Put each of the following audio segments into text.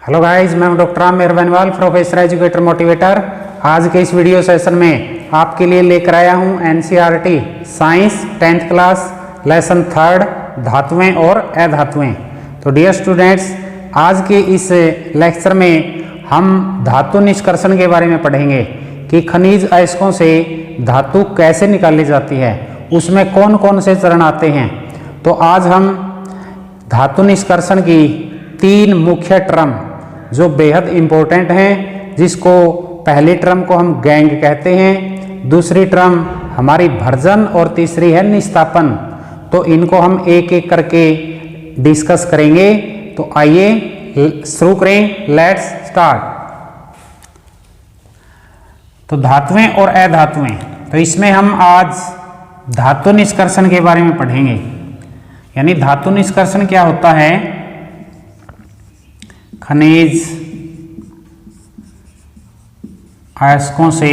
Hello guys, मैं हूं doctor Aamir Beniwal, professor educator motivator. आज के इस वीडियो सेशन में आपके लिए लेकर आया हूं NCERT science 10th class lesson 3 धातुएं और अधातुएं। तो डियर स्टूडेंट्स, आज के इस लेक्चर में हम धातु निष्कर्षण के बारे में पढ़ेंगे कि खनिज अयस्कों से धातु कैसे निकाली जाती है, उसमें कौन कौन से चरण आते हैं। तो आज हम धातु निष्कर्षण की 3 मुख्य टर्म जो बेहद इम्पोर्टेंट हैं, जिसको पहली टर्म को हम गैंग कहते हैं, दूसरी टर्म हमारी भर्जन और तीसरी है निस्तापन। तो इनको हम एक एक करके डिस्कस करेंगे। तो आइए शुरू करें, लेट्स स्टार्ट। तो धातुएं और अधातुएं, तो इसमें हम आज धातु निष्कर्षण के बारे में पढ़ेंगे। यानी धातु निष्कर्षण क्या होता है? खनिज अयस्कों से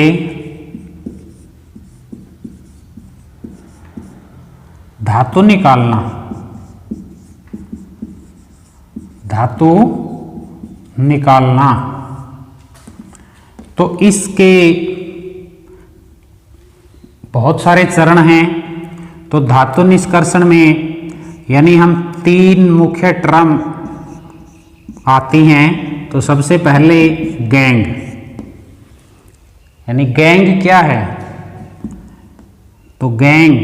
धातु निकालना, धातु निकालना। तो इसके बहुत सारे चरण हैं। तो धातु निष्कर्षण में यानी हम 3 मुख्य टर्म आती हैं। तो सबसे पहले गैंग, यानी गैंग क्या है? तो गैंग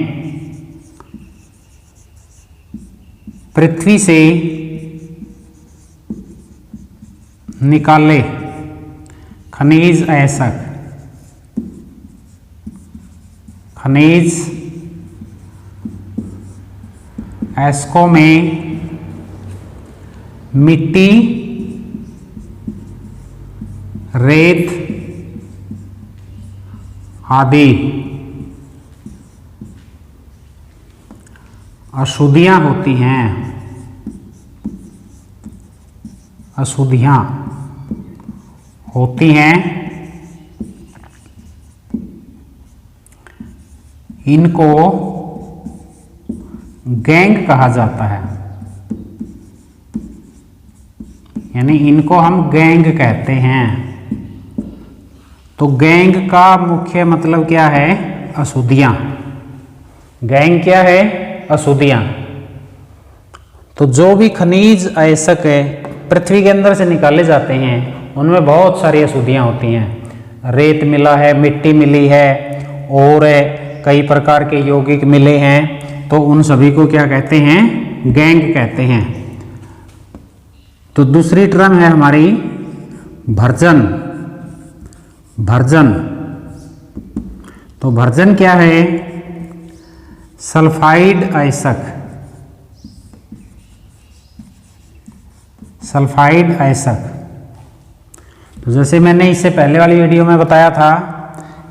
पृथ्वी से निकाले खनिज अयस्क, खनिज अयस्कों में मिट्टी, रेत आदि अशुद्धियां होती हैं, अशुद्धियां होती हैं। इनको गैंग कहा जाता है, यानी इनको हम गैंग कहते हैं। तो गैंग का मुख्य मतलब क्या है? अशुद्धियां। गैंग क्या है? अशुद्धियां। तो जो भी खनिज अयस्क है पृथ्वी के अंदर से निकाले जाते हैं, उनमें बहुत सारी अशुद्धियां होती हैं। रेत मिला है, मिट्टी मिली है और कई प्रकार के यौगिक मिले हैं। तो उन सभी को क्या कहते हैं? गैंग कहते हैं। तो दूसरी टर्म है हमारी भर्जन। भर्जन, तो भर्जन क्या है? सल्फाइड अयस्क, सल्फाइड अयस्क। तो जैसे मैंने इससे पहले वाली वीडियो में बताया था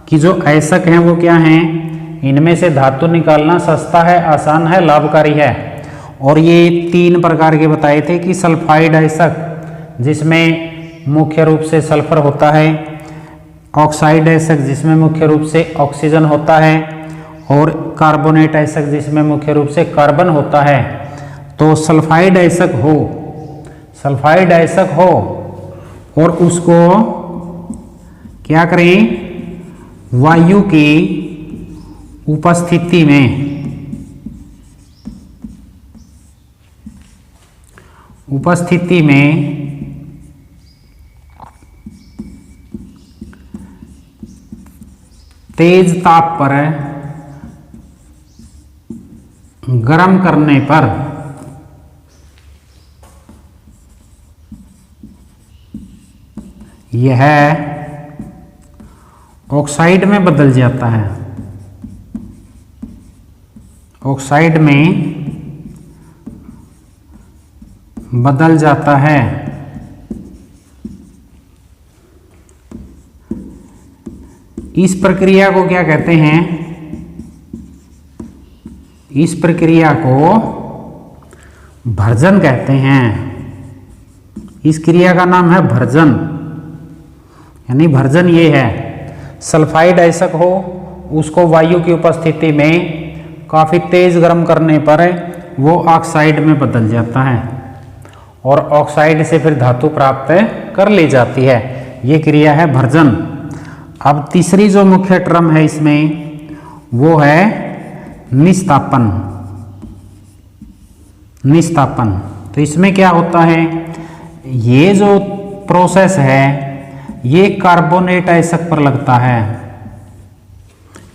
कि जो अयस्क हैं वो क्या हैं? इनमें से धातु निकालना सस्ता है, आसान है, लाभकारी है। और ये 3 प्रकार के बताए थे कि सल्फाइड अयस्क जिसमें मुख्य रूप से सल्फर होता है, ऑक्साइड अयस्क जिसमें मुख्य रूप से ऑक्सीजन होता है, और कार्बोनेट अयस्क जिसमें मुख्य रूप से कार्बन होता है। तो सल्फाइड अयस्क हो, सल्फाइड अयस्क हो और उसको क्या करें? वायु की उपस्थिति में, उपस्थिति में तेज ताप पर गर्म करने पर यह ऑक्साइड में बदल जाता है, ऑक्साइड में बदल जाता है। इस प्रक्रिया को क्या कहते हैं? इस प्रक्रिया को भर्जन कहते हैं। इस क्रिया का नाम है भर्जन। यानी भर्जन ये है, सल्फाइड अयस्क हो, उसको वायु की उपस्थिति में काफ़ी तेज़ गर्म करने पर वो ऑक्साइड में बदल जाता है और ऑक्साइड से फिर धातु प्राप्त कर ली जाती है। ये क्रिया है भर्जन। अब तीसरी जो मुख्य टर्म है इसमें वो है निस्तापन। निस्तापन, तो इसमें क्या होता है, ये जो प्रोसेस है ये कार्बोनेट आयस्क पर लगता है,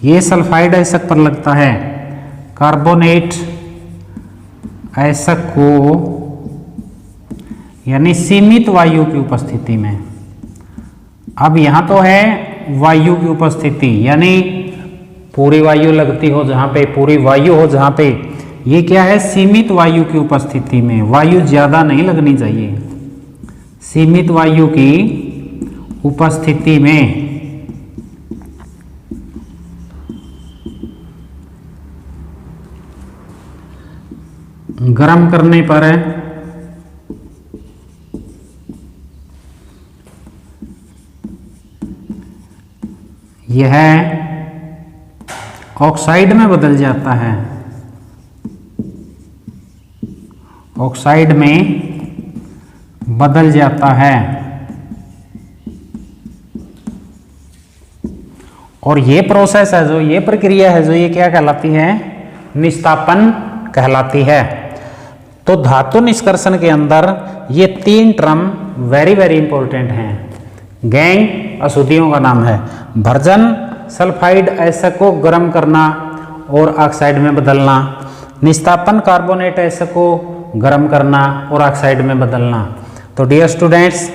ये सल्फाइड आयस्क पर लगता है। कार्बोनेट आयस्क को यानी सीमित वायु की उपस्थिति में, अब यहां तो है वायु की उपस्थिति यानी पूरी वायु लगती हो जहां पे, पूरी वायु हो जहां पे, ये क्या है सीमित वायु की उपस्थिति में, वायु ज्यादा नहीं लगनी चाहिए। सीमित वायु की उपस्थिति में गर्म करने पर यह ऑक्साइड में बदल जाता है, ऑक्साइड में बदल जाता है। और ये प्रोसेस है जो, ये प्रक्रिया है जो, ये क्या कहलाती है, निस्तापन कहलाती है। तो धातु निष्कर्षण के अंदर ये तीन टर्म वेरी वेरी इंपॉर्टेंट हैं। गैंग अशुद्धियों का नाम है, भर्जन सल्फाइड आयस्क को गर्म करना और ऑक्साइड में बदलना, निस्तापन कार्बोनेट आयस्क को गर्म करना और ऑक्साइड में बदलना। तो dear students,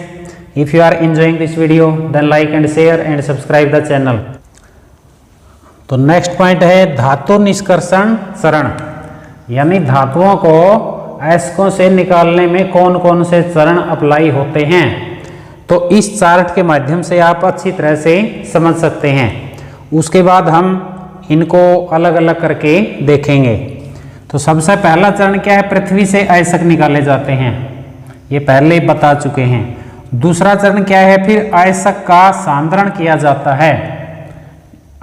if you are enjoying this video then like and share and subscribe the channel. तो नेक्स्ट पॉइंट है धातु निष्कर्षण चरण, यानी धातुओं को अयस्कों से निकालने में कौन कौन से चरण अप्लाई होते हैं। तो इस चार्ट के माध्यम से आप अच्छी तरह से समझ सकते हैं। उसके बाद हम इनको अलग अलग करके देखेंगे। तो सबसे पहला चरण क्या है, पृथ्वी से अयस्क निकाले जाते हैं, ये पहले ही बता चुके हैं। दूसरा चरण क्या है, फिर अयस्क का सांद्रण किया जाता है,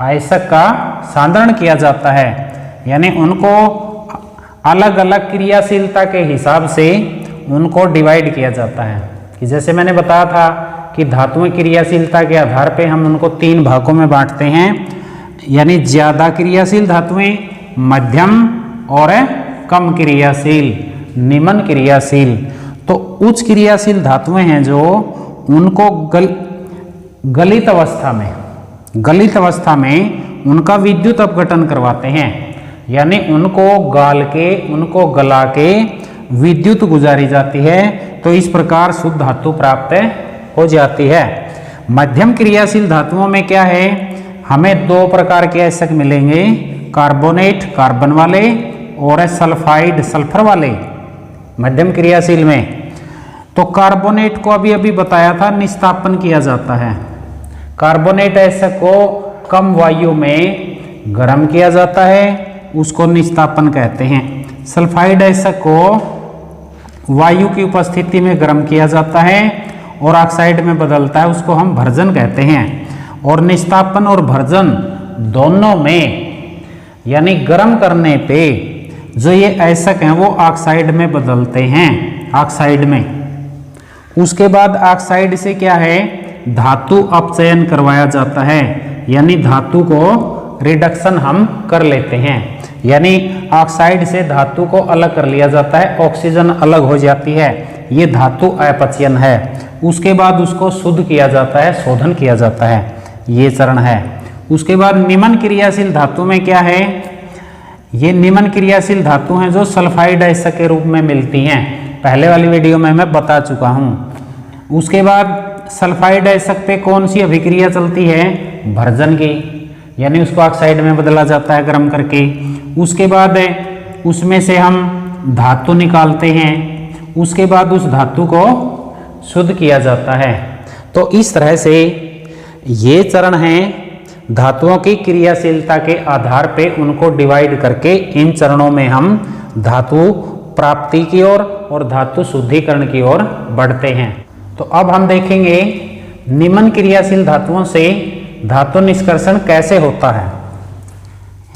अयस्क का सांद्रण किया जाता है, यानी उनको अलग अलग क्रियाशीलता के हिसाब से उनको डिवाइड किया जाता है। कि जैसे मैंने बताया था कि धातुएं क्रियाशीलता के आधार पे हम उनको तीन भागों में बांटते हैं, यानी ज्यादा क्रियाशील धातुएं, मध्यम और कम क्रियाशील, निम्न क्रियाशील। तो उच्च क्रियाशील धातुएं हैं जो उनको गलित अवस्था में उनका विद्युत अपघटन करवाते हैं, यानी उनको गाल के, उनको गला के विद्युत गुजारी जाती है। तो इस प्रकार शुद्ध धातु प्राप्त हो जाती है। मध्यम क्रियाशील धातुओं में क्या है, हमें दो प्रकार के अयस्क मिलेंगे, कार्बोनेट कार्बन वाले और सल्फाइड सल्फर वाले मध्यम क्रियाशील में। तो कार्बोनेट को अभी अभी बताया था निस्तापन किया जाता है। कार्बोनेट अयस्क को कम वायु में गर्म किया जाता है, उसको निस्तापन कहते हैं। सल्फाइड अयस्क को वायु की उपस्थिति में गर्म किया जाता है और ऑक्साइड में बदलता है, उसको हम भर्जन कहते हैं। और निस्तापन और भर्जन दोनों में, यानी गर्म करने पे जो ये अयस्क हैं वो ऑक्साइड में बदलते हैं, ऑक्साइड में। उसके बाद ऑक्साइड से क्या है, धातु अपचयन करवाया जाता है, यानी धातु को रिडक्शन हम कर लेते हैं, यानी ऑक्साइड से धातु को अलग कर लिया जाता है, ऑक्सीजन अलग हो जाती है, ये धातु अपचयन है। उसके बाद उसको शुद्ध किया जाता है, शोधन किया जाता है, ये चरण है। उसके बाद निम्न क्रियाशील धातु में क्या है, ये निम्न क्रियाशील धातु हैं जो सल्फाइड अयस्क के रूप में मिलती हैं, पहले वाली वीडियो में मैं बता चुका हूँ। उसके बाद सल्फाइड अयस्क पे कौन सी अभिक्रिया चलती है, भर्जन की, यानी उसको ऑक्साइड में बदला जाता है गर्म करके। उसके बाद उसमें से हम धातु निकालते हैं, उसके बाद उस धातु को शुद्ध किया जाता है। तो इस तरह से ये चरण हैं, धातुओं की क्रियाशीलता के आधार पे उनको डिवाइड करके इन चरणों में हम धातु प्राप्ति की ओर और धातु शुद्धिकरण की ओर बढ़ते हैं। तो अब हम देखेंगे निम्न क्रियाशील धातुओं से धातु निष्कर्षण कैसे होता है।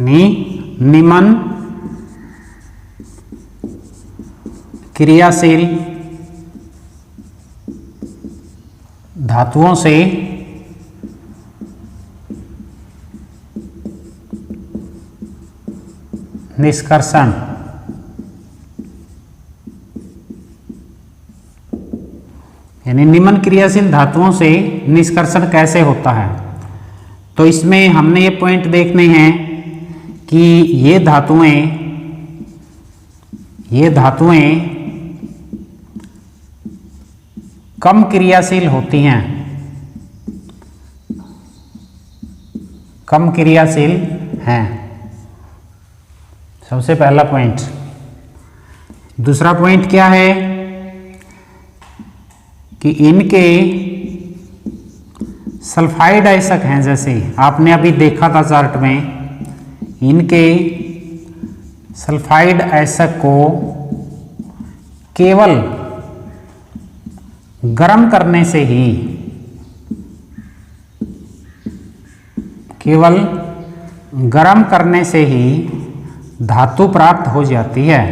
निम्न क्रियाशील धातुओं से निष्कर्षण यानी निम्न क्रियाशील धातुओं से निष्कर्षण कैसे होता है। तो इसमें हमने ये पॉइंट देखने हैं कि ये धातुएं कम क्रियाशील होती हैं, कम क्रियाशील हैं, सबसे पहला पॉइंट। दूसरा पॉइंट क्या है कि इनके सल्फाइड आयस्क हैं, जैसे आपने अभी देखा था चार्ट में, इनके सल्फाइड आयस्क को केवल गर्म करने से ही, केवल गर्म करने से ही धातु प्राप्त हो जाती है,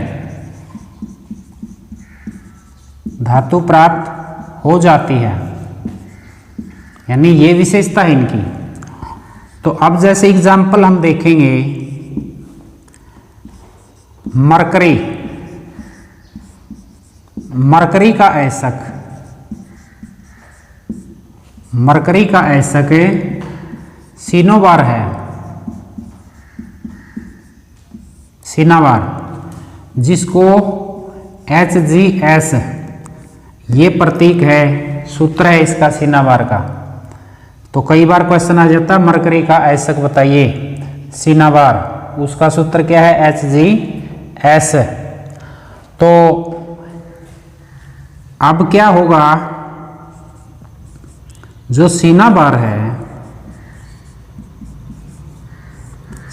धातु प्राप्त हो जाती है, यानी ये विशेषता है इनकी। तो अब जैसे एग्जाम्पल हम देखेंगे, मरकरी, मरकरी का आयस्क, मरकरी का आयस्क सिनोबार है, सिनाबार, जिसको HGS ये प्रतीक है, सूत्र है इसका सिनाबार का। तो कई बार क्वेश्चन आ जाता है मरकरी का आयस्क बताइए, सिनाबार, उसका सूत्र क्या है, HGS। तो अब क्या होगा, जो सिनाबार है,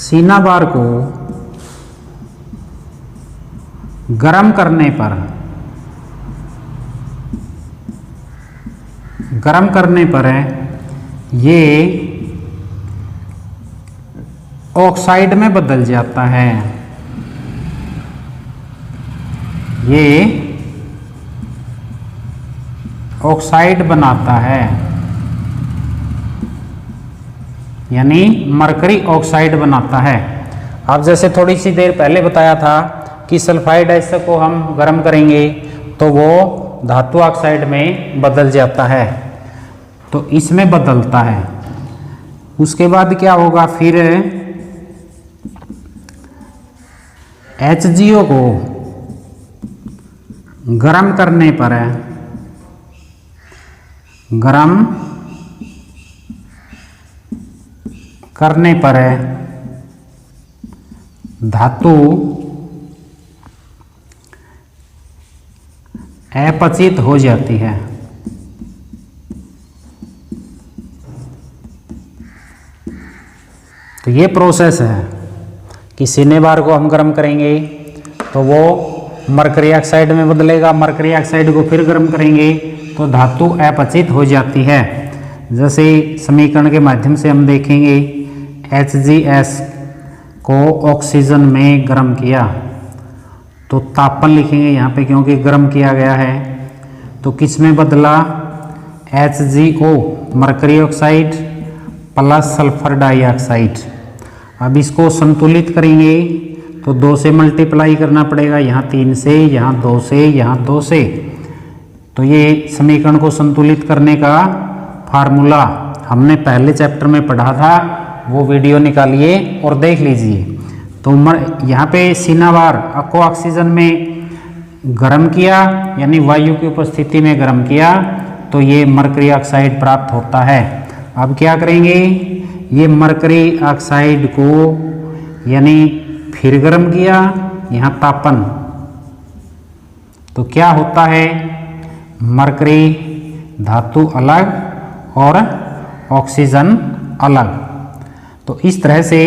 सिनाबार को गर्म करने पर, गर्म करने पर ये ऑक्साइड में बदल जाता है, ये ऑक्साइड बनाता है, यानी मरकरी ऑक्साइड बनाता है। अब जैसे थोड़ी सी देर पहले बताया था कि सल्फाइड आयस्क को हम गर्म करेंगे तो वो धातु ऑक्साइड में बदल जाता है, तो इसमें बदलता है। उसके बाद क्या होगा, फिर HGO को गर्म करने पर, गर्म करने पर धातु अपचित हो जाती है। तो ये प्रोसेस है कि सिनेबार को हम गर्म करेंगे तो वो मरकरी ऑक्साइड में बदलेगा, मरकरी ऑक्साइड को फिर गर्म करेंगे तो धातु अपचित हो जाती है। जैसे समीकरण के माध्यम से हम देखेंगे, HGS को ऑक्सीजन में गर्म किया तो तापन लिखेंगे यहाँ पे क्योंकि गर्म किया गया है, तो किस में बदला, HgO mercury oxide plus sulphur dioxide. अब इसको संतुलित करेंगे तो 2 से मल्टीप्लाई करना पड़ेगा, यहाँ 3 से, यहाँ 2 से, यहाँ 2 से। तो ये समीकरण को संतुलित करने का फार्मूला हमने पहले चैप्टर में पढ़ा था, वो वीडियो निकालिए और देख लीजिए। तो यहाँ पे सिनाबार को ऑक्सीजन में गर्म किया, यानी वायु की उपस्थिति में गर्म किया, तो ये मरकरी ऑक्साइड प्राप्त होता है। अब क्या करेंगे, ये मरकरी ऑक्साइड को यानी फिर गर्म किया, यहाँ तापन, तो क्या होता है, मरकरी धातु अलग और ऑक्सीजन अलग। तो इस तरह से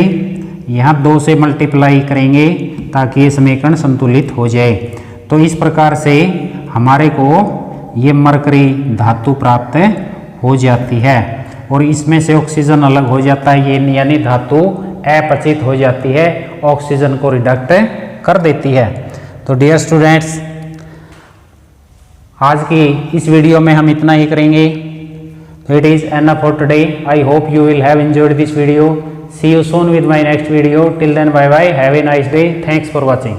यहाँ 2 से मल्टीप्लाई करेंगे ताकि ये समीकरण संतुलित हो जाए। तो इस प्रकार से हमारे को ये मरकरी धातु प्राप्त हो जाती है और इसमें से ऑक्सीजन अलग हो जाता है, ये यानी धातु अपचित हो जाती है, ऑक्सीजन को रिडक्ट कर देती है। तो डियर स्टूडेंट्स, आज की इस वीडियो में हम इतना ही करेंगे। So it is enough for today. I hope you will have enjoyed this video. See you soon with my next video. Till then, bye bye. Have a nice day. Thanks for watching.